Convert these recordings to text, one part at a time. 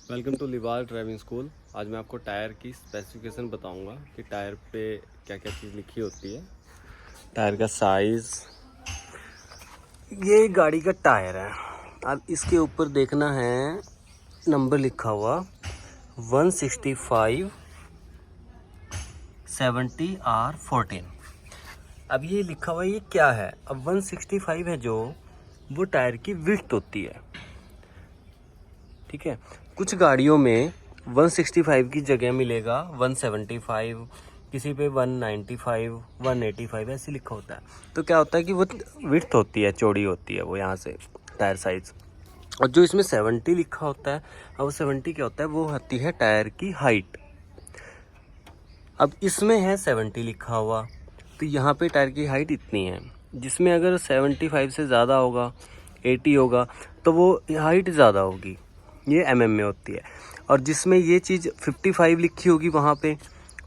Welcome to Liwal driving school. आज मैं आपको टायर की स्पेसिफिकेशन बताऊंगा कि टायर पे क्या क्या चीज़ लिखी होती है। टायर का साइज़, ये गाड़ी का टायर है। अब इसके ऊपर देखना है नंबर लिखा हुआ 165 70R14। अब ये लिखा हुआ ये क्या है? अब 165 है जो वो टायर की विड्थ होती है, ठीक है। कुछ गाड़ियों में 165 की जगह मिलेगा 175, किसी पे 195, 185 ऐसे लिखा होता है। तो क्या होता है कि वो विड्थ होती है, चौड़ी होती है वो यहाँ से टायर साइज। और जो इसमें 70 लिखा होता है, अब वो 70 क्या होता है, वो होती है टायर की हाइट। अब इसमें है 70 लिखा हुआ, तो यहाँ पे टायर की हाइट इतनी है। जिसमें अगर 75 से ज़्यादा होगा, 80 होगा, तो वो हाइट ज़्यादा होगी, ये mm में होती है। और जिसमें ये चीज़ 55 लिखी होगी, वहाँ पे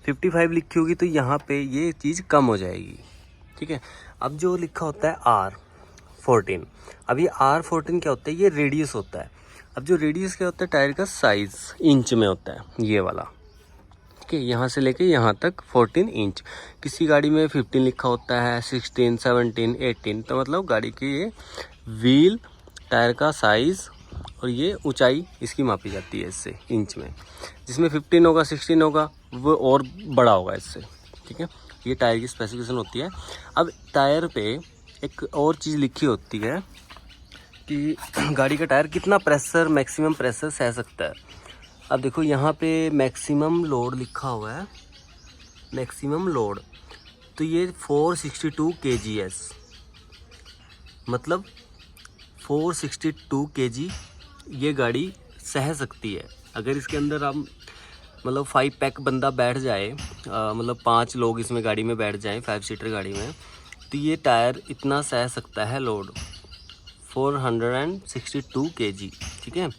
55 लिखी होगी, तो यहाँ पे ये चीज़ कम हो जाएगी, ठीक है। अब जो लिखा होता है R14, अब ये R14 क्या होता है, ये रेडियस होता है। अब जो रेडियस क्या होता है, टायर का साइज़ इंच में होता है, ये वाला, ठीक है। यहाँ से लेके यहाँ तक 14 इंच। किसी गाड़ी में 15 लिखा होता है, 16, 17, 18, तो मतलब गाड़ी की ये व्हील, टायर का साइज़ और ये ऊंचाई इसकी मापी जाती है इससे इंच में। जिसमें 15 होगा, 16 होगा, वो और बड़ा होगा इससे, ठीक है। ये टायर की स्पेसिफिकेशन होती है। अब टायर पे एक और चीज़ लिखी होती है कि गाड़ी का टायर कितना प्रेशर, मैक्सिमम प्रेशर सह सकता है। अब देखो यहाँ पे मैक्सिमम लोड लिखा हुआ है, मैक्सिमम लोड, तो ये 462 kgs, मतलब 462 kg ये गाड़ी सह सकती है। अगर इसके अंदर हम मतलब 5 पैक बंदा बैठ जाए, मतलब 5 लोग इसमें गाड़ी में बैठ जाएं, 5 सीटर गाड़ी में, तो ये टायर इतना सह सकता है लोड, 462 kg, ठीक है।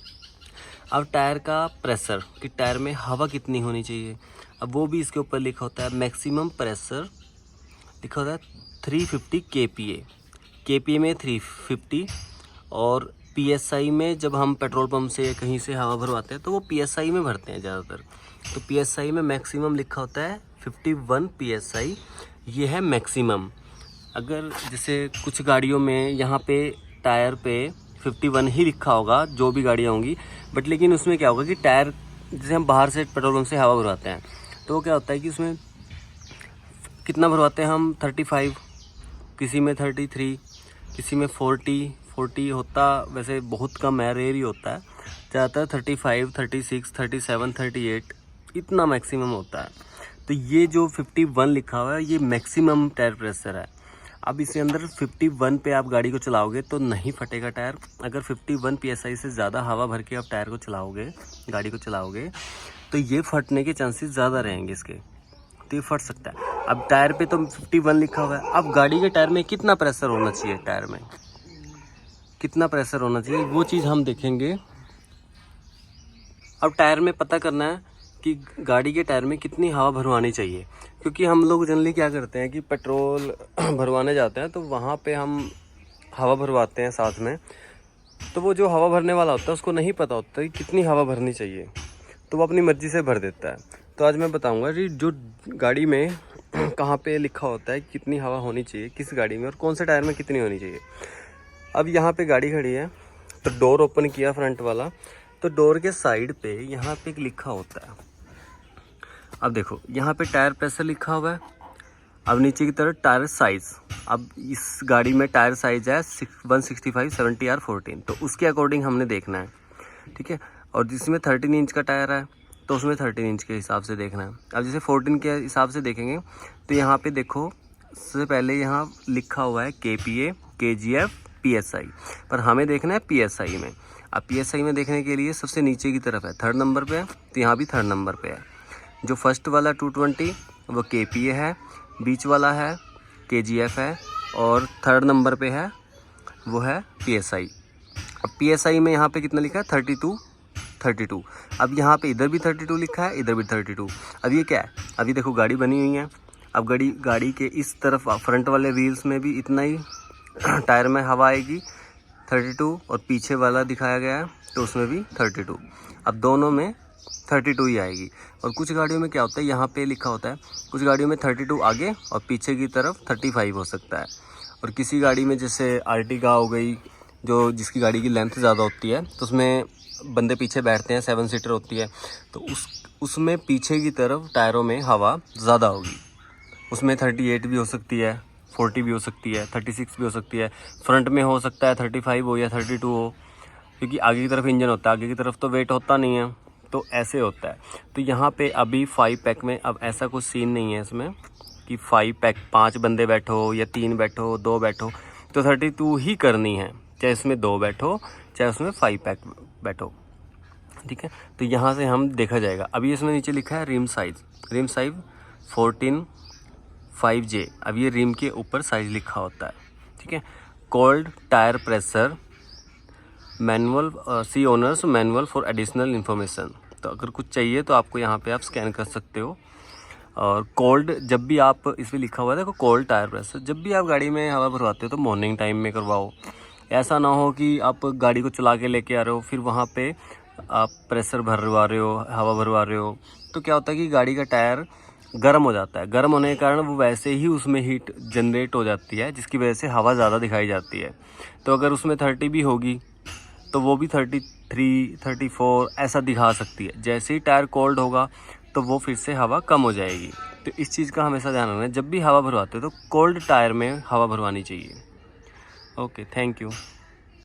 अब टायर का प्रेशर, कि टायर में हवा कितनी होनी चाहिए, अब वो भी इसके ऊपर लिखा होता है। मैक्सिमम प्रेशर लिखा होता है 350 kPa, kPa में 350, और PSI में जब हम पेट्रोल पंप से कहीं से हवा भरवाते हैं तो वो PSI में भरते हैं ज़्यादातर। तो PSI में मैक्सिमम लिखा होता है 51 PSI, ये है मैक्सिमम। अगर जैसे कुछ गाड़ियों में यहाँ पे टायर पे 51 ही लिखा होगा, जो भी गाड़ियाँ होंगी, बट लेकिन उसमें क्या होगा कि टायर, जैसे हम बाहर से पेट्रोल पंप से हवा भरवाते हैं, तो वो क्या होता है कि उसमें कितना भरवाते हैं हम, 35, किसी में 33, किसी में 40 होता, वैसे बहुत कम है, रेयर ही होता है। ज़्यादातर 35, 36, 37, 38 इतना मैक्सिमम होता है। तो ये जो 51 लिखा हुआ है, ये मैक्सिमम टायर प्रेशर है। अब इसके अंदर 51 पे आप गाड़ी को चलाओगे तो नहीं फटेगा टायर। अगर 51 PSI से ज़्यादा हवा भर के आप टायर को चलाओगे, गाड़ी को चलाओगे, तो ये फटने के चांसेस ज़्यादा रहेंगे इसके, तो ये फट सकता है। अब टायर पे तो 51 लिखा हुआ है, अब गाड़ी के टायर में कितना प्रेशर होना चाहिए, टायर में कितना प्रेशर होना चाहिए, वो चीज़ हम देखेंगे। अब टायर में पता करना है कि गाड़ी के टायर में कितनी हवा भरवानी चाहिए, क्योंकि हम लोग जनरली क्या करते हैं कि पेट्रोल भरवाने जाते हैं तो वहाँ पे हम हवा भरवाते हैं साथ में, तो वो जो हवा भरने वाला होता है उसको नहीं पता होता कि कितनी हवा भरनी चाहिए, तो वो अपनी मर्ज़ी से भर देता है। तो आज मैं बताऊंगा कि जो गाड़ी में कहाँ पे लिखा होता है कितनी हवा होनी चाहिए, किस गाड़ी में और कौन से टायर में कितनी होनी चाहिए। अब यहाँ पे गाड़ी खड़ी है, तो डोर ओपन किया फ्रंट वाला, तो डोर के साइड पे यहाँ पे एक लिखा होता है। अब देखो यहाँ पे टायर प्रेशर लिखा हुआ है, अब नीचे की तरफ टायर साइज़। अब इस गाड़ी में टायर साइज़ है 165 70R14, तो उसके अकॉर्डिंग हमने देखना है, ठीक है। और जिसमें 13 इंच का टायर है तो उसमें 13 इंच के हिसाब से देखना है। अब जैसे 14 के हिसाब से देखेंगे तो यहाँ पे देखो, सबसे पहले यहाँ लिखा हुआ है KPA, KGF, PSI, पर हमें देखना है PSI में। अब PSI में देखने के लिए सबसे नीचे की तरफ है, 3rd नंबर पे है, तो यहाँ भी 3rd नंबर पे है। जो फर्स्ट वाला 220 वो KPA है, बीच वाला है KGF है, और 3rd नंबर पे है वो है PSI। अब PSI में यहाँ पे कितना लिखा है, 32। अब यहाँ पे इधर भी 32 लिखा है, इधर भी 32। अब ये क्या है, अभी देखो गाड़ी बनी हुई है, अब गाड़ी के इस तरफ फ्रंट वाले व्हील्स में भी इतना ही टायर में हवा आएगी 32, और पीछे वाला दिखाया गया है तो उसमें भी 32। अब दोनों में 32 ही आएगी। और कुछ गाड़ियों में क्या होता है, यहाँ पे लिखा होता है, कुछ गाड़ियों में 32 आगे और पीछे की तरफ 35 हो सकता है। और किसी गाड़ी में जैसे आर्टिगा हो गई, जो जिसकी गाड़ी की लेंथ ज़्यादा होती है, तो उसमें बंदे पीछे बैठते हैं, 7 सीटर होती है, तो उसमें पीछे की तरफ टायरों में हवा ज़्यादा होगी। उसमें 38 भी हो सकती है, 40 भी हो सकती है, 36 भी हो सकती है। फ्रंट में हो सकता है 35 हो या 32 हो, क्योंकि आगे की तरफ इंजन होता है, आगे की तरफ तो वेट होता नहीं है, तो ऐसे होता है। तो यहाँ पे अभी 5 पैक में अब ऐसा कुछ सीन नहीं है इसमें कि 5 पैक 5 बंदे बैठो या 3 बैठो 2 बैठो, तो 32 ही करनी है, चाहे उसमें 2 बैठो चाहे उसमें 5 पैक बैठो, ठीक है। तो यहाँ से हम देखा जाएगा। अभी इसमें नीचे लिखा है रिम साइज 14 5J। अब ये रिम के ऊपर साइज लिखा होता है, ठीक है। Cold tyre pressure manual, see owner's manual for additional information. तो अगर कुछ चाहिए तो आपको यहाँ पे आप स्कैन कर सकते हो। और कोल्ड, जब भी आप, इसमें लिखा हुआ है देखो कोल्ड टायर प्रेशर, जब भी आप गाड़ी में हवा भरवाते हो तो मॉर्निंग टाइम में करवाओ। ऐसा ना हो कि आप गाड़ी को चला के लेके आ रहे हो, फिर वहाँ पे आप प्रेशर भरवा रहे हो, हवा भरवा रहे हो, तो क्या होता है कि गाड़ी का टायर गर्म हो जाता है। गर्म होने के कारण वो वैसे ही उसमें हीट जनरेट हो जाती है, जिसकी वजह से हवा ज़्यादा दिखाई जाती है। तो अगर उसमें 30 भी होगी तो वो भी 33 34 ऐसा दिखा सकती है। जैसे ही टायर कोल्ड होगा तो वो फिर से हवा कम हो जाएगी। तो इस चीज़ का हमेशा ध्यान रखना है, जब भी हवा भरवाते हो तो कोल्ड टायर में हवा भरवानी चाहिए। Okay, thank you.